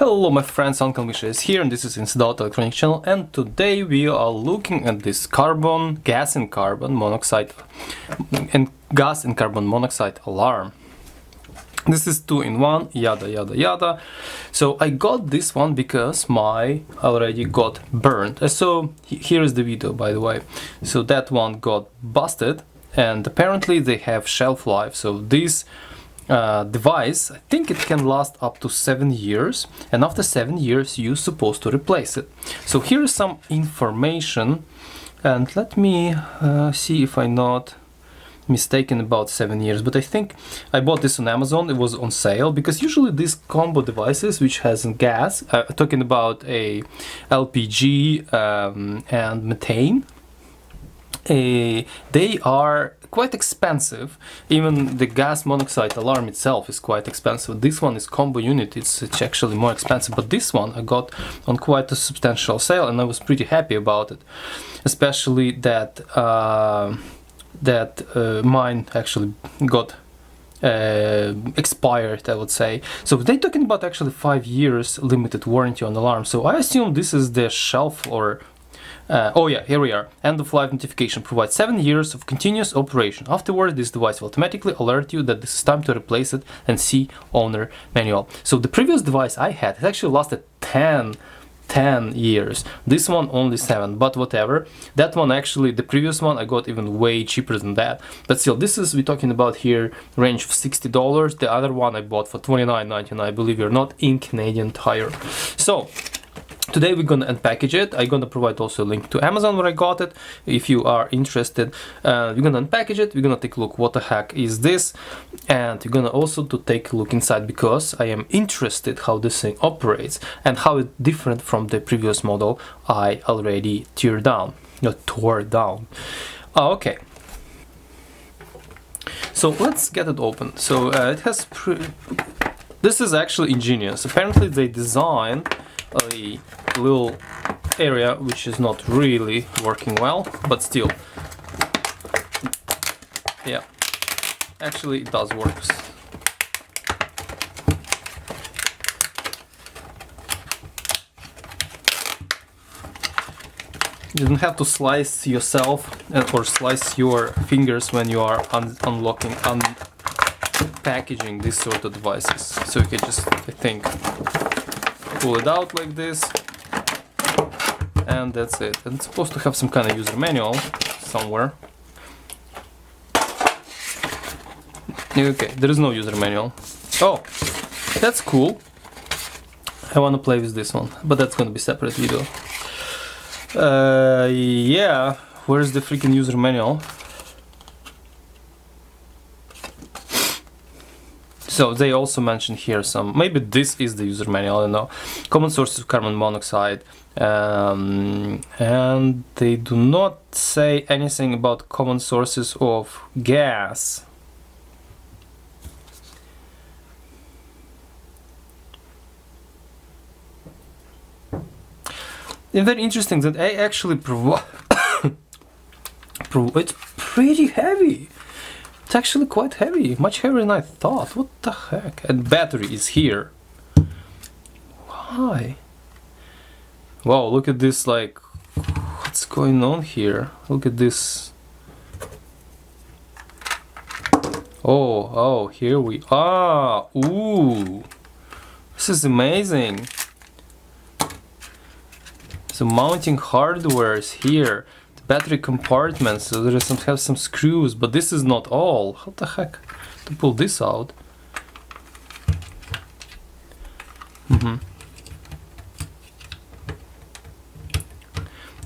Hello my friends, Uncle Misha is here and this is Incidental Electronic channel, and today we are looking at this gas and carbon monoxide alarm. This is 2-in-1, yada yada yada. So I got this one because my already got burned. So here is the video, by the way. So that one got busted and apparently they have shelf life. So this device, I think it can last up to 7 years, and after 7 years you're supposed to replace it. So here is some information, and let me see if I'm not mistaken about 7 years, but I think I bought this on Amazon. It was on sale because usually these combo devices which has gas, talking about a LPG and methane, they are quite expensive. Even the gas monoxide alarm itself is quite expensive. This one is combo unit, it's actually more expensive, but this one I got on quite a substantial sale and I was pretty happy about it, especially that mine actually got expired, I would say. So they're talking about actually 5 years limited warranty on alarm, so I assume this is the shelf or oh yeah, here we are. End of life notification provides 7 years of continuous operation. Afterward, this device will automatically alert you that this is time to replace it and see owner manual. So the previous device I had, it actually lasted 10 years. This one only 7, but whatever. That one actually, the previous one I got even way cheaper than that. But still, this is, we're talking about here range of $60. The other one I bought for $29.99, I believe it or not, in Canadian Tire. So today we're gonna unpackage it. I'm gonna provide also a link to Amazon where I got it if you are interested. We're gonna unpackage it, we're gonna take a look what the heck is this, and we're gonna also to take a look inside because I am interested how this thing operates and how it's different from the previous model I already tore down. Okay, so let's get it open. So it has this is actually ingenious. Apparently they designed a little area which is not really working well, but still, yeah, actually it does work. You don't have to slice yourself or slice your fingers when you are unpackaging these sort of devices. So you can just, I think, pull it out like this, and that's it. And it's supposed to have some kind of user manual somewhere. Okay, there is no user manual. Oh, that's cool. I want to play with this one, but that's going to be a separate video. Yeah, where's the freaking user manual? So they also mentioned here some, maybe this is the user manual, I don't know. Common sources of carbon monoxide, and they do not say anything about common sources of gas. It's very interesting that I actually it's pretty heavy. It's actually quite heavy, much heavier than I thought. What the heck? And battery is here. Why? Wow, look at this, like, what's going on here? Look at this. Oh, here we are. Ooh, this is amazing. So mounting hardware is here. Battery compartment, so there is have some screws, but this is not all. How the heck to pull this out?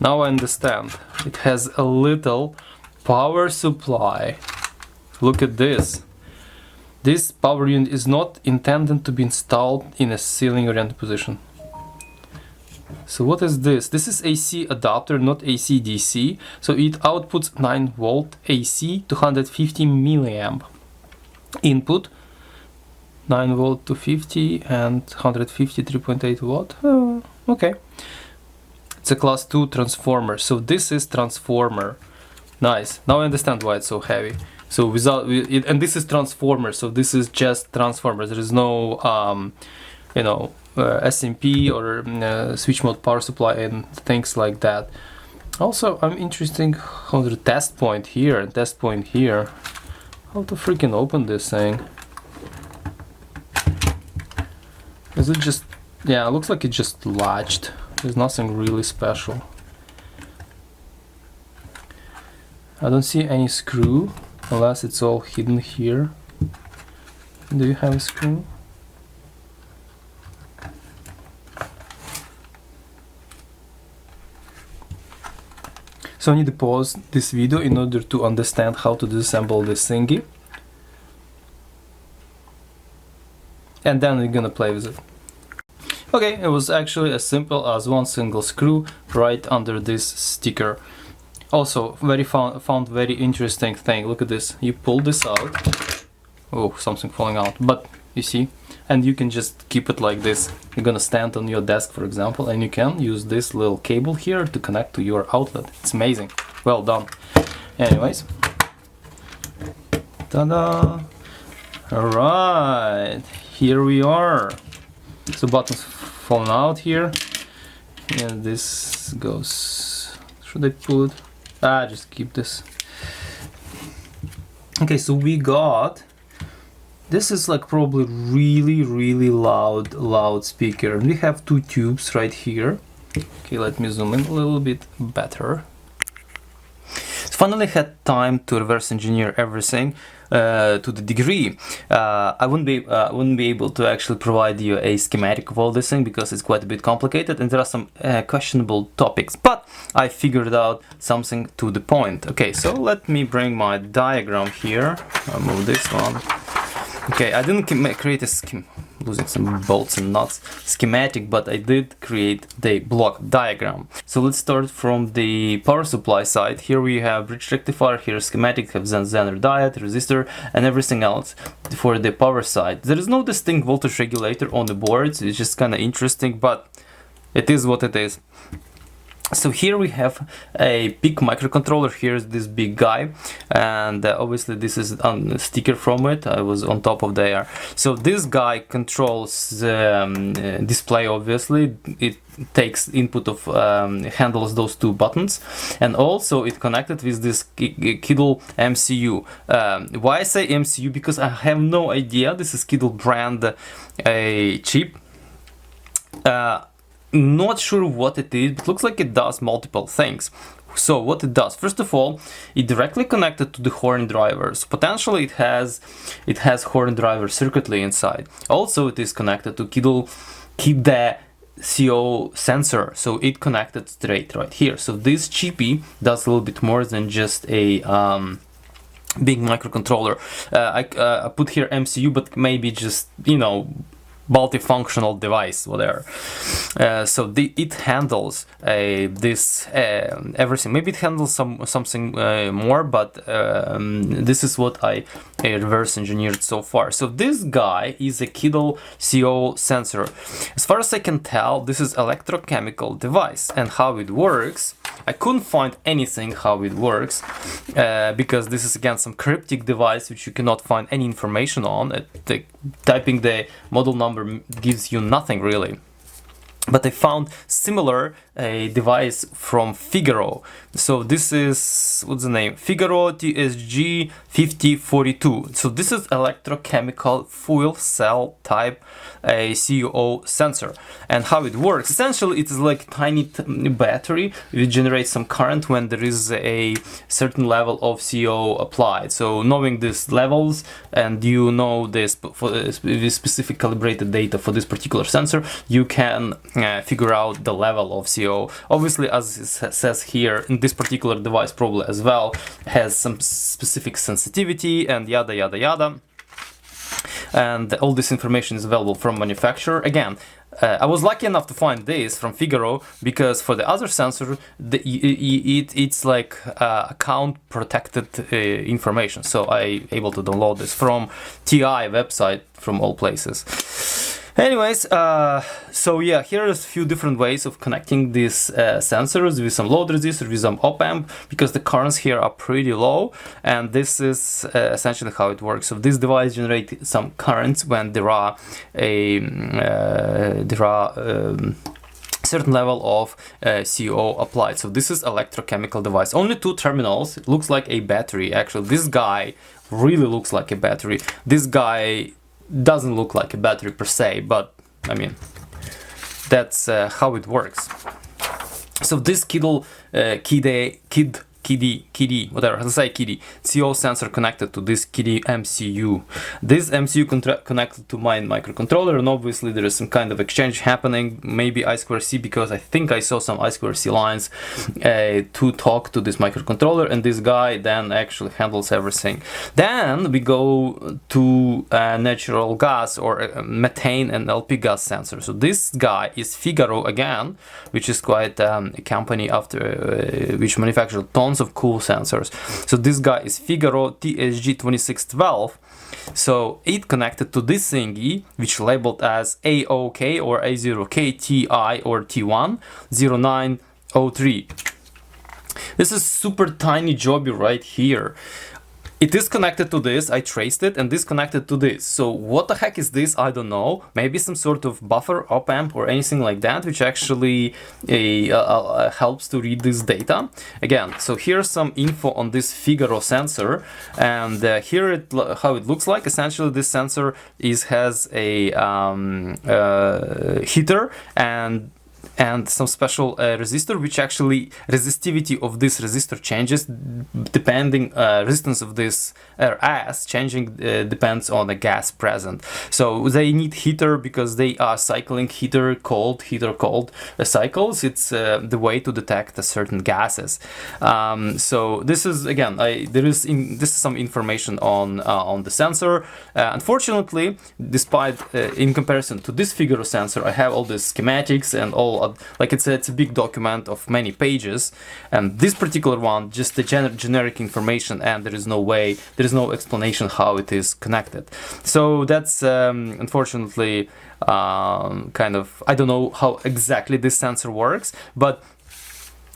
Now I understand. It has a little power supply. Look at this. This power unit is not intended to be installed in a ceiling oriented position. So what is this? This is AC adapter, not AC DC. So it outputs 9 volt AC, 250 milliamp. Input 9 volt to 50 and 150 3.8 watt. Okay. It's a class 2 transformer. So this is transformer. Nice. Now I understand why it's so heavy. So without and this is transformer. So this is just transformer. There is no you know, SMP or switch mode power supply and things like that. Also, I'm interested on the test point here and test point here. How to freaking open this thing? Is it just... yeah, it looks like it just latched. There's nothing really special. I don't see any screw, unless it's all hidden here. Do you have a screw? So I need to pause this video in order to understand how to disassemble this thingy. And then we're gonna play with it. Okay, it was actually as simple as one single screw right under this sticker. Also, found very interesting thing. Look at this. You pull this out. Oh, something falling out. But you see, and you can just keep it like this. You're gonna stand on your desk, for example, and you can use this little cable here to connect to your outlet. It's amazing. Well done. Anyways, ta-da! All right, here we are. So buttons falling out here, and this goes. Should I pull it? Just keep this. Okay, so we got. This is like probably really loud speaker, and we have two tubes right here. Okay, let me zoom in a little bit better. Finally had time to reverse engineer everything to the degree. I wouldn't be able to actually provide you a schematic of all this thing because it's quite a bit complicated and there are some questionable topics, but I figured out something to the point. Okay, so let me bring my diagram here. I'll move this one. Okay, I didn't create a losing some bolts and nuts schematic, but I did create the block diagram. So let's start from the power supply side. Here we have bridge rectifier, here schematic, have Zener diode, resistor, and everything else for the power side. There is no distinct voltage regulator on the boards. It's just kind of interesting, but it is what it is. So here we have a big microcontroller. Here's this big guy, and obviously this is a sticker from it. I was on top of there. So this guy controls the display. Obviously, it takes input of handles those two buttons, and also it connected with this Kidde MCU. Why I say MCU? Because I have no idea. This is Kidde brand a chip. Not sure what it is, but looks like it does multiple things. So what it does, first of all, it directly connected to the horn drivers. Potentially it has horn driver circuitry inside. Also it is connected to Kidde CO sensor, so it connected straight right here. So this chippy does a little bit more than just a big microcontroller. I put here MCU, but maybe just, you know, multifunctional device, whatever. So it handles this everything. Maybe it handles something more, but this is what I reverse engineered so far. So this guy is a Kidde CO sensor. As far as I can tell, this is electrochemical device, and how it works, I couldn't find anything how it works because this is again some cryptic device which you cannot find any information on. Typing the model number gives you nothing really. But I found similar device from Figaro. So this is, what's the name? Figaro TSG5042. So this is electrochemical fuel cell type CO sensor. And how it works, essentially it is like tiny battery. It generates some current when there is a certain level of CO applied. So knowing these levels, and you know this for this specific calibrated data for this particular sensor, you can figure out the level of CO. Obviously, as it says here, in this particular device probably as well has some specific sensitivity and yada yada yada. And all this information is available from manufacturer. Again, I was lucky enough to find this from Figaro because for the other sensor, it's like account protected information. So I able to download this from TI website from all places. Anyways, so yeah, here's a few different ways of connecting these sensors with some load resistor, with some op-amp, because the currents here are pretty low, and this is essentially how it works. So this device generates some currents when there are certain level of CO applied. So this is electrochemical device. Only 2 terminals. It looks like a battery. Actually, this guy really looks like a battery. This guy doesn't look like a battery per se, but I mean, that's how it works. So this Kidde, whatever, let's say Kidde, CO sensor connected to this Kidde MCU. This MCU connected to my microcontroller, and obviously there is some kind of exchange happening, maybe I2C, because I think I saw some I2C lines to talk to this microcontroller, and this guy then actually handles everything. Then we go to natural gas or methane and LP gas sensor. So this guy is Figaro again, which is quite a company after which manufactures tons of cool sensors. So this guy is Figaro TSG2612. So it connected to this thingy, which labeled as AOK or A0K TI or T1 0903. This is super tiny jobby right here. It is connected to this, I traced it, and this connected to this. So what the heck is this? I don't know. Maybe some sort of buffer, op-amp, or anything like that, which actually helps to read this data. Again, so here's some info on this Figaro sensor, and here how it looks like. Essentially, this sensor has a heater and some special resistor, which actually resistivity of this resistor changes depending resistance of this RS changing depends on the gas present. So they need heater because they are cycling heater cold cycles. It's the way to detect certain gases. So this is again this is some information on the sensor. Unfortunately, despite in comparison to this Figaro sensor, I have all the schematics and all like it's a big document of many pages, and this particular one just the generic information, and there is no explanation how it is connected. So that's unfortunately kind of, I don't know how exactly this sensor works, but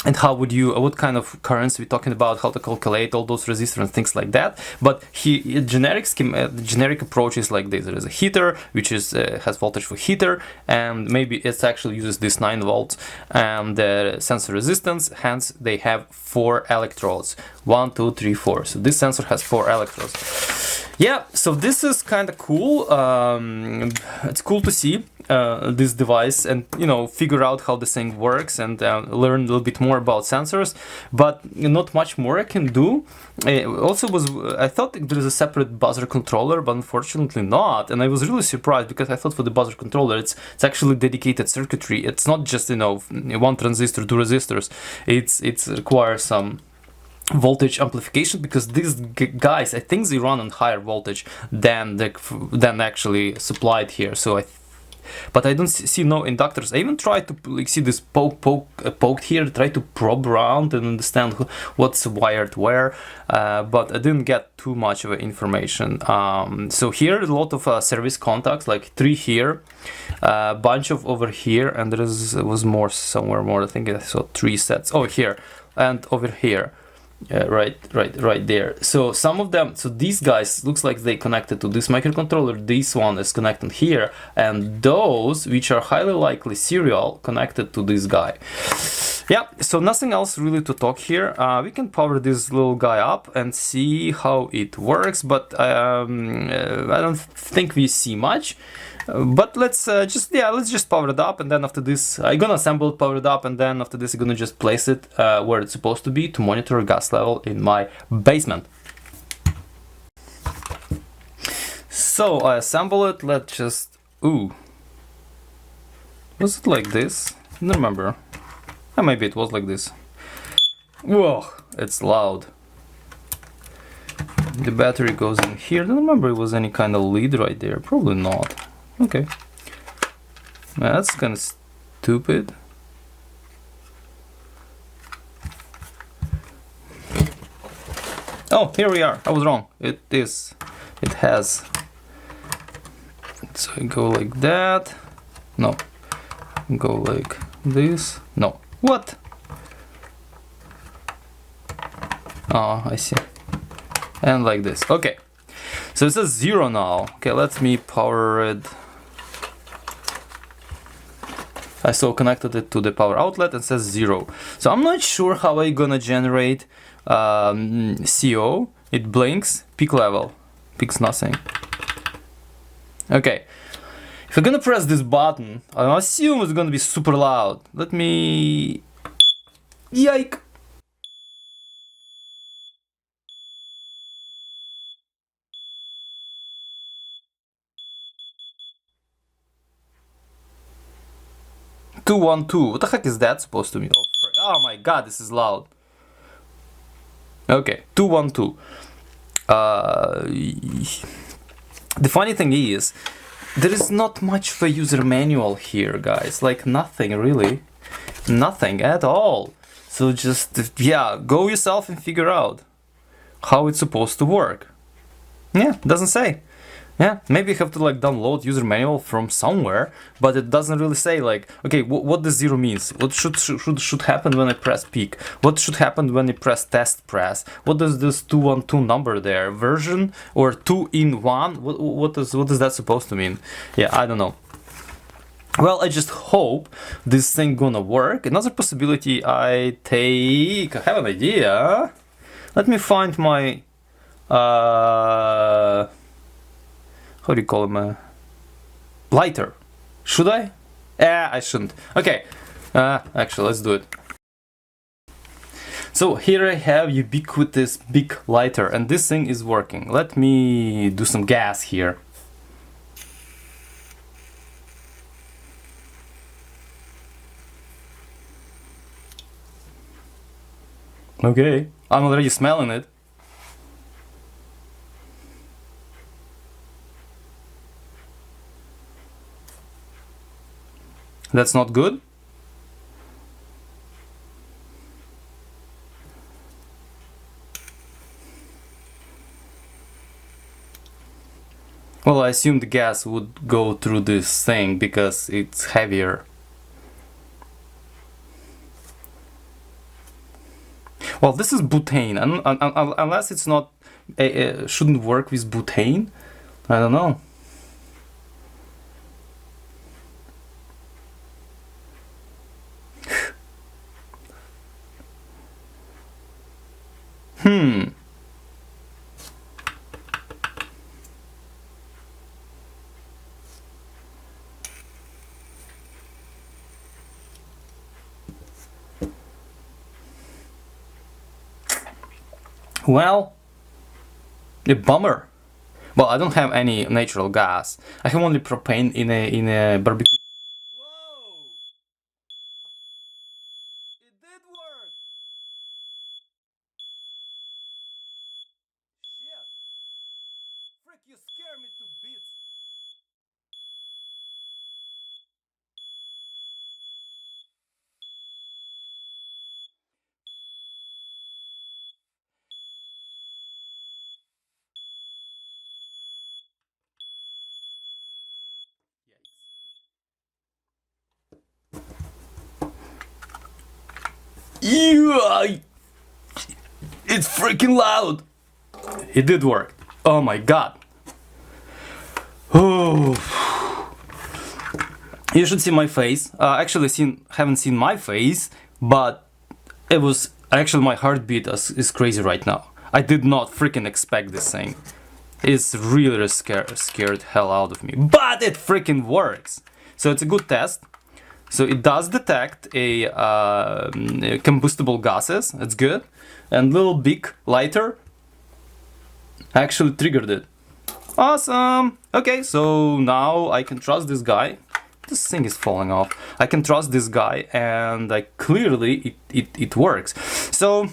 and how would you, what kind of currents we're talking about, how to calculate all those resistors and things like that. But generic approach is like this. There is a heater which is has voltage for heater, and maybe it actually uses this 9 volts and the sensor resistance. Hence they have 4 electrodes, 1 2 3 4. So this sensor has 4 electrodes. Yeah, so this is kind of cool. It's cool to see this device and figure out how this thing works and learn a little bit more about sensors, but not much more I can do. I thought there is a separate buzzer controller, but unfortunately not, and I was really surprised because I thought for the buzzer controller it's actually dedicated circuitry. It's not just 1 transistor, 2 resistors. It requires some voltage amplification, because these guys, I think they run on higher voltage than actually supplied here. So but I don't see no inductors. I even tried to see this poked here, try to probe around and understand what's wired where, but I didn't get too much of information. So here a lot of service contacts, like 3 here, a bunch of over here, and there was more somewhere more. I think I saw 3 sets. Oh, here and over here. Right there. So some of them, so these guys looks like they connected to this microcontroller. This one is connected here, and those which are highly likely serial connected to this guy. Yeah, so nothing else really to talk here. We can power this little guy up and see how it works, but I don't think we see much. But let's just power it up, and then after this I'm gonna assemble it, power it up, and then after this I'm gonna just place it where it's supposed to be to monitor gas level in my basement. So I assemble it. Let's just was it like this? I don't remember. Maybe it was like this. Whoa, it's loud. The battery goes in here. I don't remember it was any kind of lead right there. Probably not. Okay, that's kind of stupid. Oh, here we are. I was wrong. It has So I go like that. No. Go like this. No. What? Oh, I see. And like this. Okay. So it says 0 now. Okay, let me power it. I so connected it to the power outlet and says 0. So I'm not sure how I gonna generate CO. It blinks. Peak level. Peaks nothing. Okay. If I'm gonna press this button, I assume it's gonna be super loud. Let me... Yike! Two, 1, 2. What the heck is that supposed to mean? Oh my god, this is loud. Okay, 2, 1, 2. The funny thing is, there is not much of a user manual here, guys. Like, nothing really. Nothing at all. So just, yeah, go yourself and figure out how it's supposed to work. Yeah, doesn't say. Yeah, maybe you have to like download user manual from somewhere, but it doesn't really say like, okay, what does 0 means? What should happen when I press peak? What should happen when I press test press? What does this 212 number there? Version or 2 in 1? What is that supposed to mean? Yeah, I don't know. Well, I just hope this thing gonna work. Another possibility I have an idea. Let me find my how do you call him? Lighter. Should I? I shouldn't. Okay. Actually, let's do it. So here I have ubiquitous big lighter, and this thing is working. Let me do some gas here. Okay, I'm already smelling it. That's not good. Well, I assume the gas would go through this thing because it's heavier. Well, this is butane, unless it's not, shouldn't work with butane. I don't know. Well, a bummer. Well, I don't have any natural gas. I have only propane in a barbecue. Whoa! It did work. Shit! Frick, you scare me to bits. Yeah, it's freaking loud. It did work. Oh my god. Oh, you should see my face. Actually, haven't seen my face, but it was actually my heartbeat is crazy right now. I did not freaking expect this thing. It's really scared hell out of me, but it freaking works. So it's a good test. So it does detect a combustible gases. That's good. And little big lighter actually triggered it. Awesome. Okay, so now I can trust this guy. This thing is falling off. I can trust this guy, and clearly it works. So,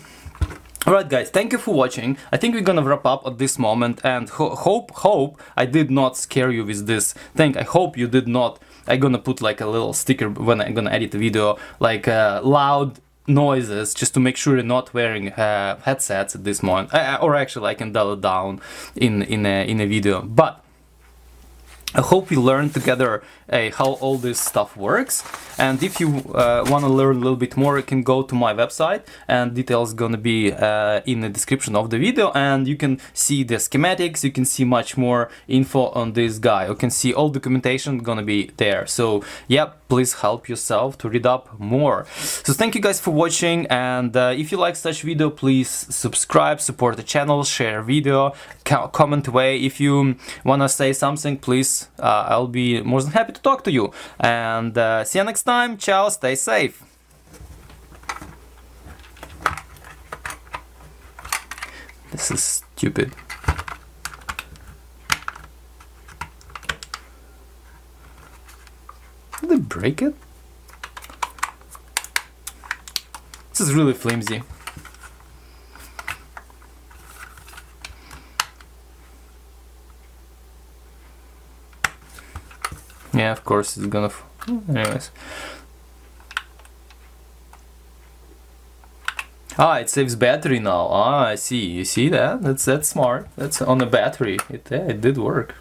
alright guys, thank you for watching. I think we're gonna wrap up at this moment, and hope I did not scare you with this thing. I hope you did not. I'm gonna put like a little sticker when I'm gonna edit the video, like loud noises, just to make sure you're not wearing headsets at this moment. Or actually I can dial it down in a video. But I hope we learned together how all this stuff works. And if you want to learn a little bit more, you can go to my website, and details gonna be in the description of the video, and you can see the schematics, you can see much more info on this guy, you can see all documentation gonna be there. So yeah, please help yourself to read up more. So thank you guys for watching, and if you like such video, please subscribe, support the channel, share video, comment away. If you wanna say something, please, I'll be more than happy to talk to you. And see you next time. Ciao, stay safe. This is stupid. Did they break it? This is really flimsy. Yeah, of course it's gonna. Anyways. Ah, it saves battery now. Ah, I see. You see that? That's smart. That's on the battery. It did work.